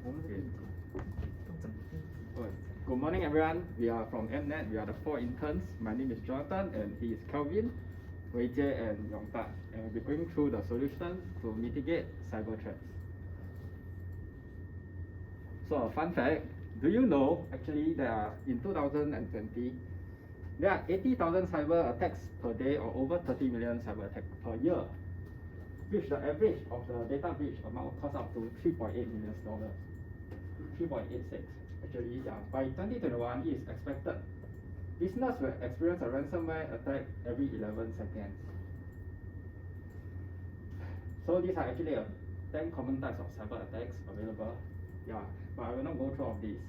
Okay. Good morning, everyone. We are from Mnet. We are the 4 interns. My name is Johnathan, and he is Kelvin, WeiJie, and Yongtat. And we'll be going through the solutions to mitigate cyber threats. So, a fun fact: do you know actually in 2020 there are 80,000 cyber attacks per day, or over 30 million cyber attacks per year, which the average of the data breach amount costs up to $3.8 million. 3.86 actually, yeah. By 2021, it is expected business will experience a ransomware attack every 11 seconds. So these are actually 10 common types of cyber attacks available. Yeah, but I will not go through all of these.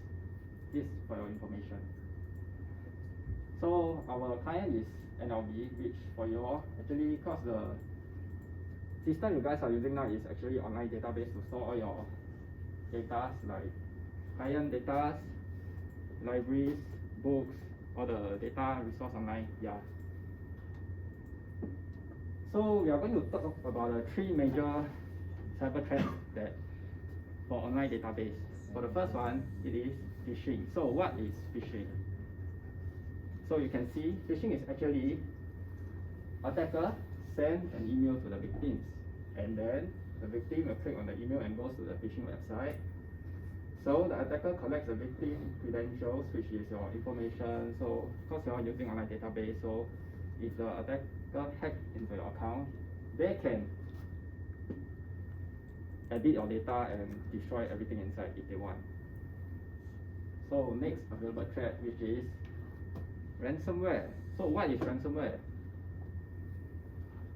This is for your information. So our client is NLB, which for you all, actually, because the system you guys are using now is actually online database to store all your data, like client data, libraries, books, all the data resource online. Yeah. So we are going to talk about the 3 major cyber threats that for online database. For the first one, it is phishing. So what is phishing? So you can see phishing is actually attacker send an email to the victims, and then the victim will click on the email and goes to the phishing website. So the attacker collects the victim credentials, which is your information. So because you're using online database, so if the attacker hacks into your account, they can edit your data and destroy everything inside if they want. So next available threat, which is ransomware. So what is ransomware?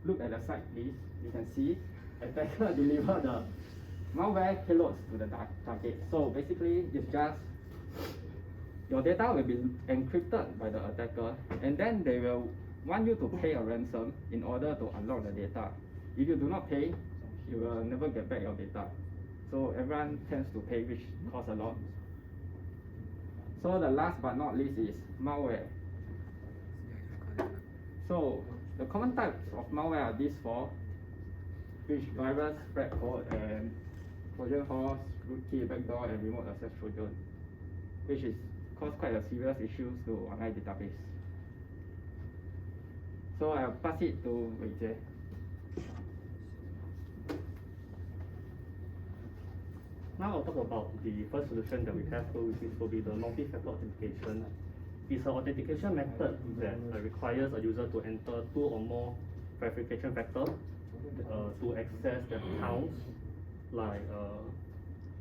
Look at the side, please. You can see attacker deliver the malware payloads to the target. So basically, it's just your data will be encrypted by the attacker, and then they will want you to pay a ransom in order to unlock the data. If you do not pay, you will never get back your data. So everyone tends to pay, which costs a lot. So the last but not least is malware. So the common types of malware are these 4, which virus, spread code, and Trojan horse, rootkey, backdoor, and remote access Trojan, which is cause quite a serious issues to online database. So I'll pass it to WeiJie. Now I'll talk about the first solution that we have, which will be the multi-factor authentication. It's an authentication method that requires a user to enter 2 or more verification factors to access their accounts, like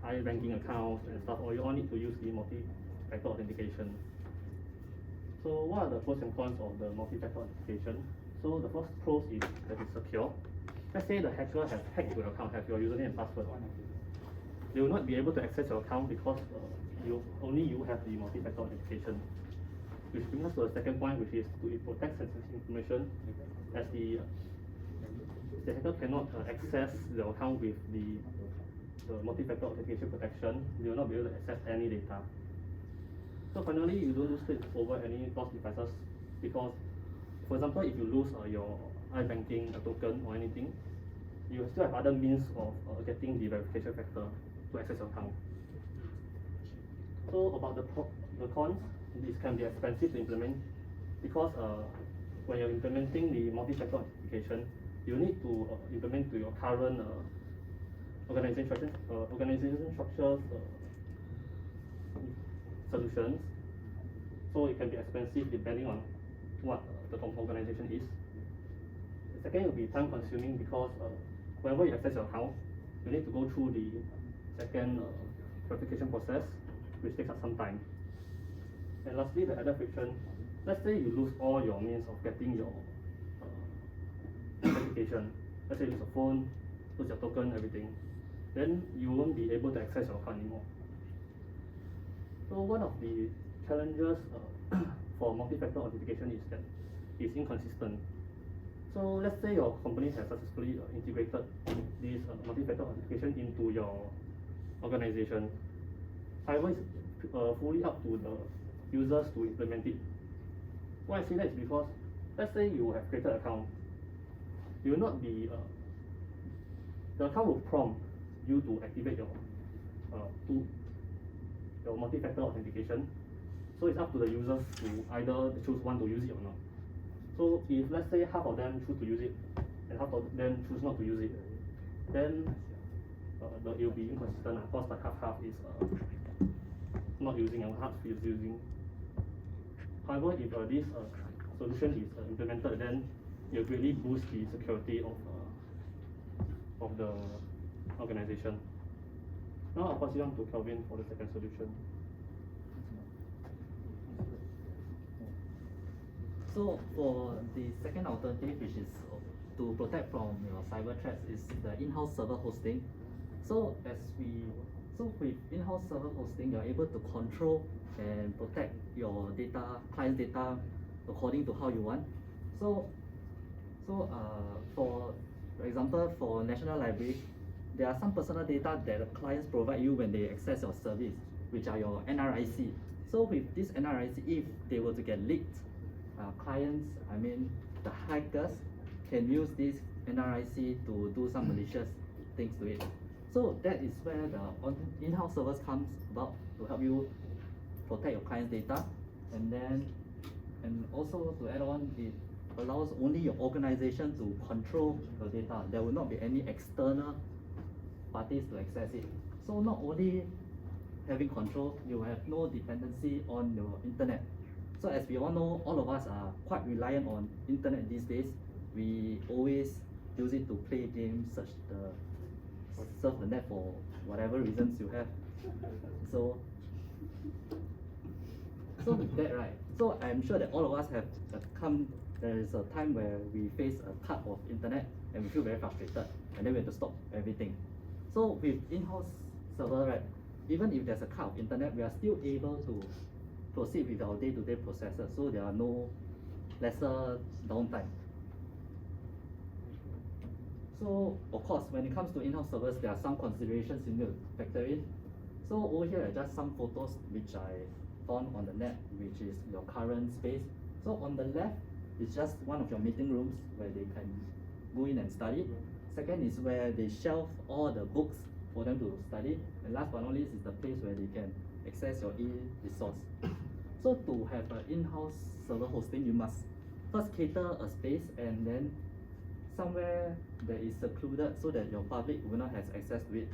iBanking accounts and stuff, or you all need to use the multi-factor authentication. So what are the pros and cons of the multi-factor authentication? So the first pros is that it's secure. Let's say the hacker has hacked your account, have your username and password. They will not be able to access your account because only you have the multi-factor authentication. Which brings us to the second point, which is to protect sensitive information, as the hacker cannot access the account with the multi-factor authentication protection. They will not be able to access any data. So finally, you don't lose it over any lost devices, because, for example, if you lose your iBanking token or anything, you still have other means of getting the verification factor to access your account. So about the cons, this can be expensive to implement, because when you're implementing the multi-factor authentication, you need to implement to your current organization structures solutions. So it can be expensive depending on what the organization is. The second will be time consuming, because whenever you access your account, you need to go through the second verification process, which takes up some time. And lastly, the added friction. Let's say you lose all your means of getting your authentication. Let's say you lose your phone, lose your token, everything. Then you won't be able to access your account anymore. So one of the challenges for multi-factor authentication is that it's inconsistent. So let's say your company has successfully integrated this multi-factor authentication into your organization. However, it's fully up to the users to implement it. Why I say that is because, let's say you have created an account, you will not be, the account will prompt you to activate your your multi-factor authentication. So it's up to the users to either choose one to use it or not. So if let's say half of them choose to use it and half of them choose not to use it, then it will be inconsistent. Of course, like half is not using and half is using. However, if this solution is implemented, then it will greatly boost the security of the organization. Now I'll pass it on to Kelvin for the second solution. So for the second alternative, which is to protect from your cyber threats, is the in-house server hosting. So with in-house server hosting, you're able to control and protect your data, client data, according to how you want. For example, for National Library, there are some personal data that the clients provide you when they access your service, which are your NRIC. So with this NRIC, if they were to get leaked, clients, the hackers can use this NRIC to do some malicious things to it. So that is where the in-house servers comes about to help you protect your client's data, and also to add on, it allows only your organization to control your data. There will not be any external parties to access it. So not only having control, you have no dependency on your internet. So as we all know, all of us are quite reliant on internet these days. We always use it to play games, surf the net for whatever reasons you have. So with that, right? So I'm sure that all of us have there is a time where we face a cut of internet and we feel very frustrated, and then we have to stop everything. So with in-house server, right, even if there's a cut of internet, we are still able to proceed with our day-to-day processes, so there are no lesser downtime. So of course, when it comes to in-house servers, there are some considerations you need to factor in. So over here are just some photos which I found on the net, which is your current space. So on the left is just one of your meeting rooms where they can go in and study. Second is where they shelve all the books for them to study. And last but not least is the place where they can access your e-resource. So to have an in-house server hosting, you must first cater a space and then somewhere that is secluded so that your public will not have access to it.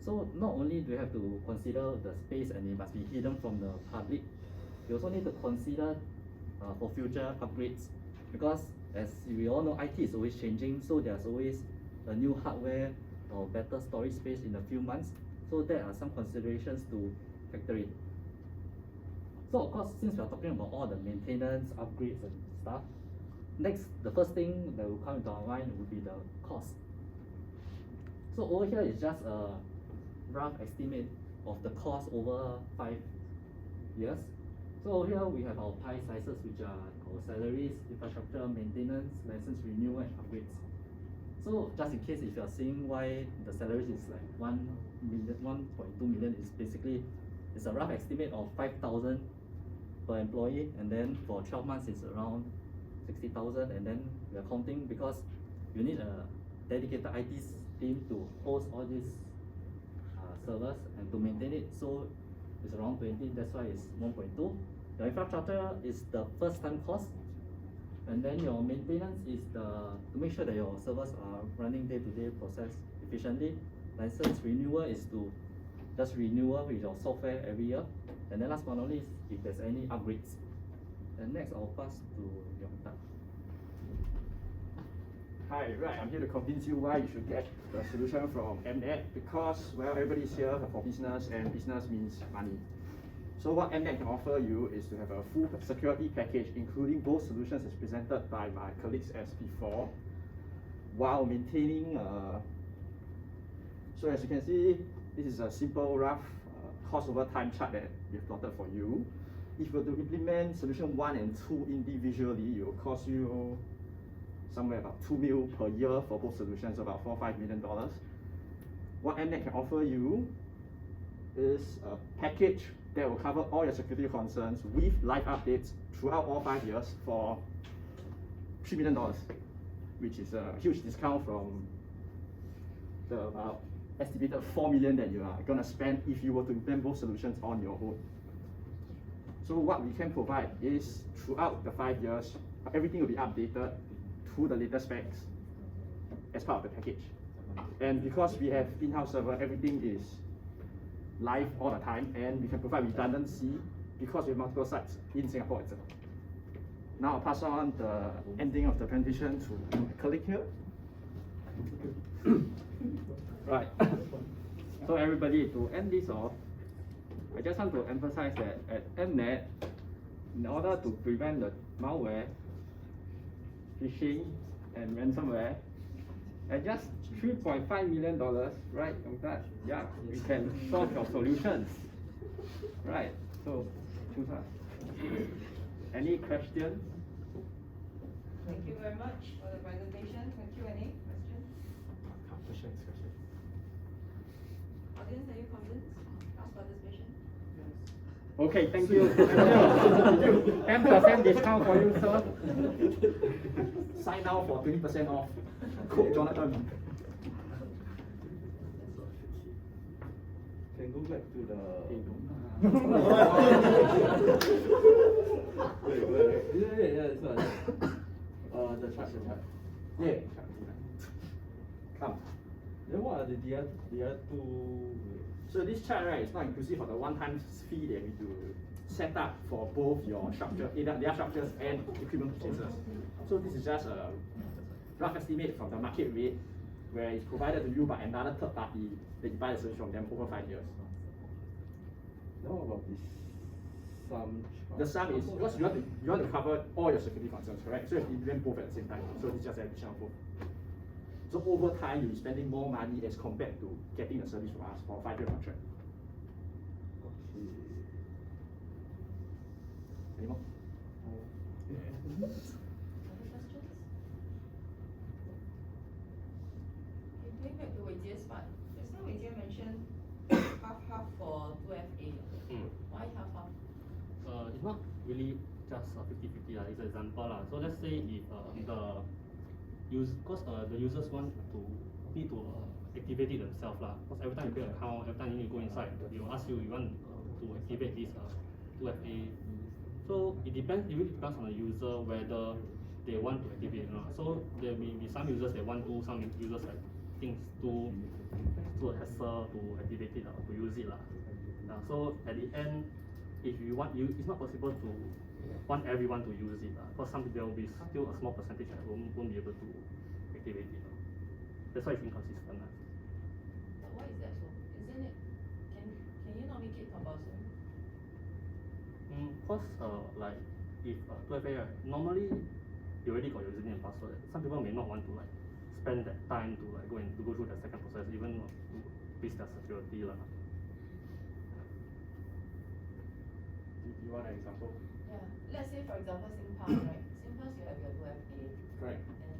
So not only do you have to consider the space and it must be hidden from the public, you also need to consider for future upgrades, because as we all know, IT is always changing, so there's always a new hardware or better storage space in a few months. So there are some considerations to factor in. So of course, since we are talking about all the maintenance, upgrades and stuff, next, the first thing that will come into our mind would be the cost. So over here is just a rough estimate of the cost over 5 years. So over here we have our pie slices, which are our salaries, infrastructure, maintenance, license renewal and upgrades. So just in case if you are seeing why the salaries is like 1.2 million, is basically it's a rough estimate of 5,000 per employee, and then for 12 months it's around 60,000, and then we are counting because you need a dedicated IT team to host all these servers and to maintain it. So it's around 20, that's why it's 1.2. The infrastructure is the first time cost, and then your maintenance is to make sure that your servers are running day-to-day process efficiently. License renewal is to just renewal with your software every year. And then last but not least, if there's any upgrades. And next I'll pass to Yongtat. Hi, right, I'm here to convince you why you should get the solution from MNet, because, well, everybody's here for business and business means money. So what MNet can offer you is to have a full security package, including both solutions as presented by my colleagues as before, while maintaining, so as you can see, this is a simple rough cost over time chart that we've plotted for you. If you were to implement solution 1 and 2 individually, it will cost you somewhere about 2 mil per year for both solutions, about $4-5 million. What MNet can offer you is a package that will cover all your security concerns with live updates throughout all 5 years for $3 million, which is a huge discount from the about estimated 4 million that you are gonna spend if you were to implement both solutions on your own. So what we can provide is throughout the 5 years, everything will be updated to the latest specs as part of the package. And because we have in-house server, everything is live all the time, and we can provide redundancy because we have multiple sites in Singapore itself. Now I'll pass on the ending of the presentation to my colleague here. Right. So everybody, to end this off, I just want to emphasize that at Mnet, in order to prevent the malware, phishing, and ransomware, at just $3.5 million, right, Yongtat? Yeah, we can solve your solutions. Right, so choose us. Any questions? Thank you very much for the presentation. Q&A, questions? Audience, are you convinced? Last participation? Okay, thank you. Thank you. 10% discount for you, sir. Sign now for 20% off. Code Johnathan. Can go back to the. wait. Yeah, this one. The chart. Yeah. Come. Then what are the other two? So this chart, right, is not inclusive of the one-time fee that we do set up for both your structure, either their structures and equipment purchases. So this is just a rough estimate from the market rate, where it's provided to you by another third party that you buy the service from them over 5 years. Now about this sum. The sum is because you want to cover all your security concerns, correct? So you have to implement both at the same time. So this is just an additional both. So over time, you'll be spending more money as compared to getting the service from us for a 5-year contract. Okay. Any more? Other questions? Okay, going back to WeiJie's part. Just now WeiJie mentioned half for 2FA. Why half? It's not really just 50-50 it's an example So let's say if the users need to activate it themselves Because every time you create an account, every time you need to go inside, they will ask you want to activate this 2FA. So it really depends on the user whether they want to activate or not. So there may be some users that want to, some users that think it's too hassle to activate it or to use it So at the end, if you want, it's not possible to want everyone to use it because there will be still a small percentage that won't be able to activate it. That's why it's inconsistent. But why is that so? Isn't it? Can you not make it compulsory? Because like if 2FA, normally you already got your username and password. Some people may not want to spend that time to go through the second process, even to boost their security You want an example? Yeah. Let's say, for example, SingPass, right? SingPass, you have your 2FA. Correct. And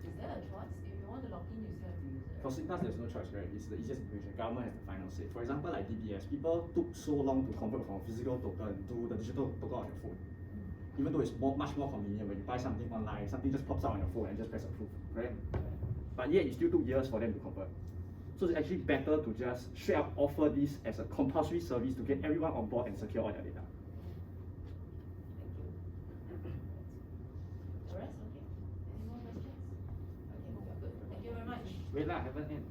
is there a choice? If you want to log in, you still have to use it. For SingPass, there's no choice, right? It's the easiest integration. Government has the final say. For example, like DBS, people took so long to convert from physical token to the digital token on your phone. Even though it's much more convenient when you buy something online, something just pops out on your phone and just press approve, right? But yet it still took years for them to convert. So it's actually better to just straight up offer this as a compulsory service to get everyone on board and secure all their data. Thank you. The rest, okay? Any more questions? Okay, we're good. Thank you very much. Wait lah, haven't end.